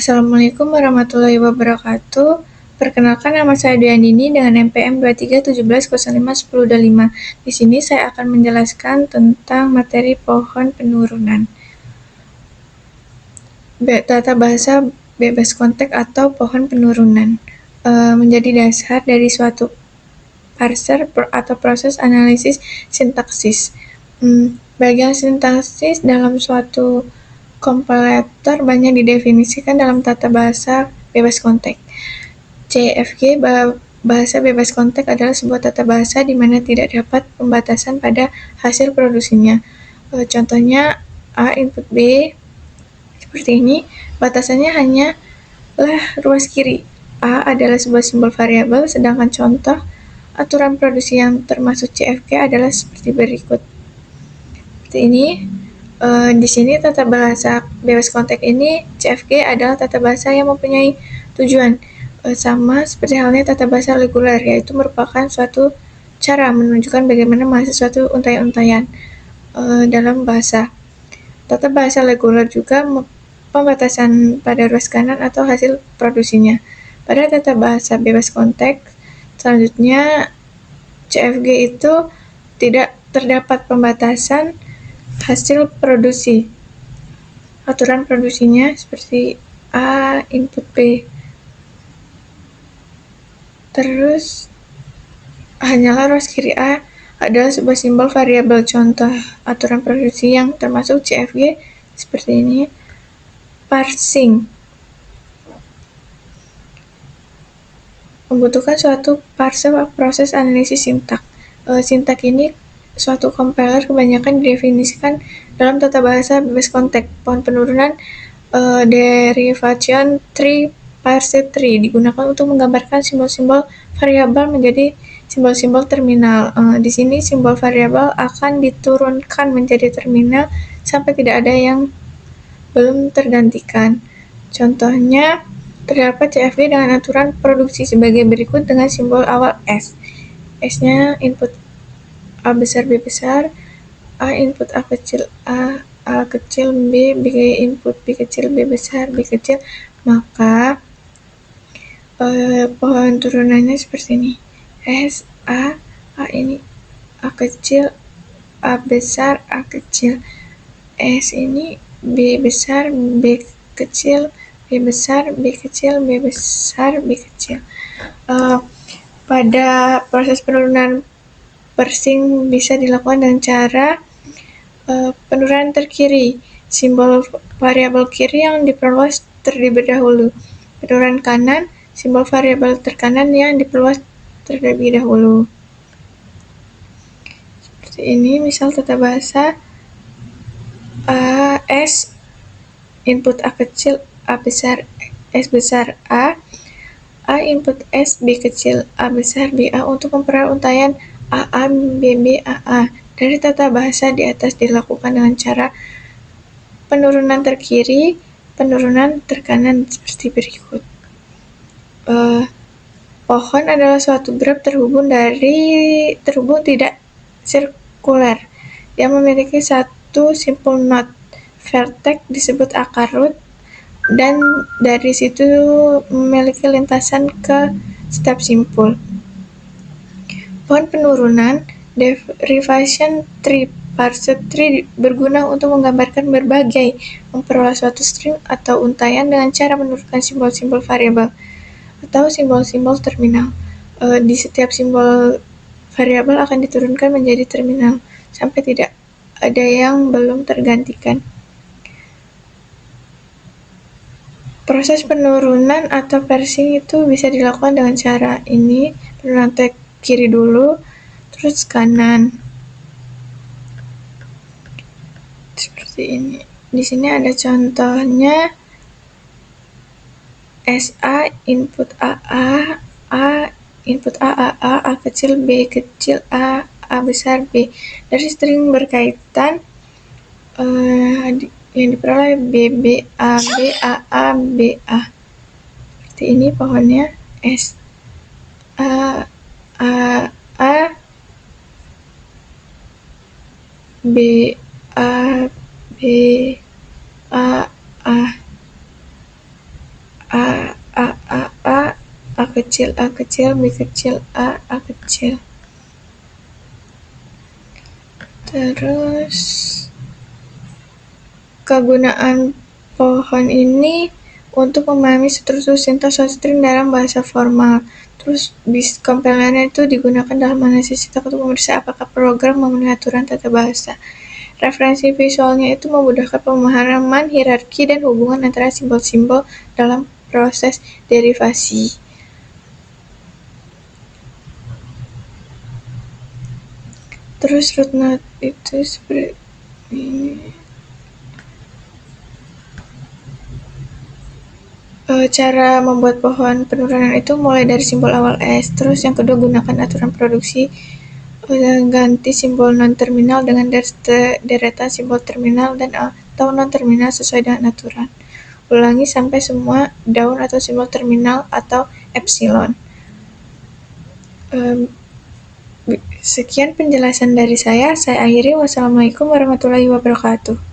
Assalamualaikum warahmatullahi wabarakatuh. Perkenalkan, nama saya Duyandini dengan NPM 2317051025. Di sini saya akan menjelaskan tentang materi pohon penurunan. Tata bahasa bebas konteks atau pohon penurunan menjadi dasar dari suatu parser atau proses analisis sintaksis. Bagian sintaksis dalam suatu kompilator banyak didefinisikan dalam tata bahasa bebas konteks. CFG, bahasa bebas konteks, adalah sebuah tata bahasa di mana tidak dapat pembatasan pada hasil produksinya. Contohnya A input B seperti ini, batasannya hanyalah ruas kiri. A adalah sebuah simbol variabel, sedangkan contoh aturan produksi yang termasuk CFG adalah seperti berikut. Seperti ini. Di sini tata bahasa bebas konteks ini, CFG adalah tata bahasa yang mempunyai tujuan sama seperti halnya tata bahasa reguler, yaitu merupakan suatu cara menunjukkan bagaimana masuk suatu untayan-untayan dalam bahasa. Tata bahasa reguler juga pembatasan pada ruas kanan atau hasil produksinya. Pada tata bahasa bebas konteks, selanjutnya CFG itu tidak terdapat pembatasan hasil produksi. Aturan produksinya seperti A input B. Terus hanyalah ruas kiri A adalah sebuah simbol variabel. Contoh aturan produksi yang termasuk CFG seperti ini. Parsing membutuhkan suatu parser proses analisis sintak. Sintak ini suatu compiler kebanyakan didefinisikan dalam tata bahasa bebas konteks. Pohon penurunan derivation tree parser tree digunakan untuk menggambarkan simbol-simbol variabel menjadi simbol-simbol terminal. Di sini simbol variabel akan diturunkan menjadi terminal sampai tidak ada yang belum tergantikan. Contohnya terdapat CFG dengan aturan produksi sebagai berikut dengan simbol awal S. S-nya input A besar B besar, A input A kecil A kecil, B input B kecil B besar B kecil, maka pohon turunannya seperti ini. S A ini A kecil A besar A kecil, S ini B besar B kecil B besar B kecil B besar B kecil. Pada proses penurunan parsing bisa dilakukan dengan cara penurunan terkiri, simbol variabel kiri yang diperluas terlebih dahulu. Penurunan kanan, simbol variabel terkanan yang diperluas terlebih dahulu. Seperti ini, misal tata bahasa S input A kecil A besar S besar A input S B kecil A besar B A untuk memperoleh untayan AA BB AA. Dari tata bahasa di atas dilakukan dengan cara penurunan terkiri, penurunan terkanan seperti berikut. Pohon adalah suatu graf terhubung tidak sirkuler yang memiliki satu simpul node. Vertex disebut akar root dan dari situ memiliki lintasan ke setiap simpul. Pohon penurunan derivation tree parser tree berguna untuk menggambarkan memperoleh suatu string atau untayan dengan cara menurunkan simbol-simbol variabel atau simbol-simbol terminal. Di setiap simbol variabel akan diturunkan menjadi terminal sampai tidak ada yang belum tergantikan. Proses penurunan atau parsing itu bisa dilakukan dengan cara ini, penurunan kiri dulu, terus kanan. Seperti ini. Di sini ada contohnya. SA input A input A kecil B kecil A besar B. Dari string berkaitan yang diperoleh BB AB AA BA. Seperti ini pohonnya S A B A B A kecil, A kecil, B kecil, A kecil. Terus kegunaan pohon ini untuk memahami struktur sintaks string dalam bahasa formal. Terus kompilernya itu digunakan dalam analisis sintaks untuk memeriksa apakah program memenuhi aturan tata bahasa. Referensi visualnya itu memudahkan pemahaman hierarki dan hubungan antara simbol-simbol dalam proses derivasi. Terus root node itu seperti ini. Cara membuat pohon penurunan itu mulai dari simbol awal S. Terus yang kedua, gunakan aturan produksi. Ganti simbol non-terminal dengan deretan simbol terminal dan atau non-terminal sesuai dengan aturan. Ulangi sampai semua daun atau simbol terminal atau epsilon. Sekian penjelasan dari saya akhiri. Wassalamualaikum warahmatullahi wabarakatuh.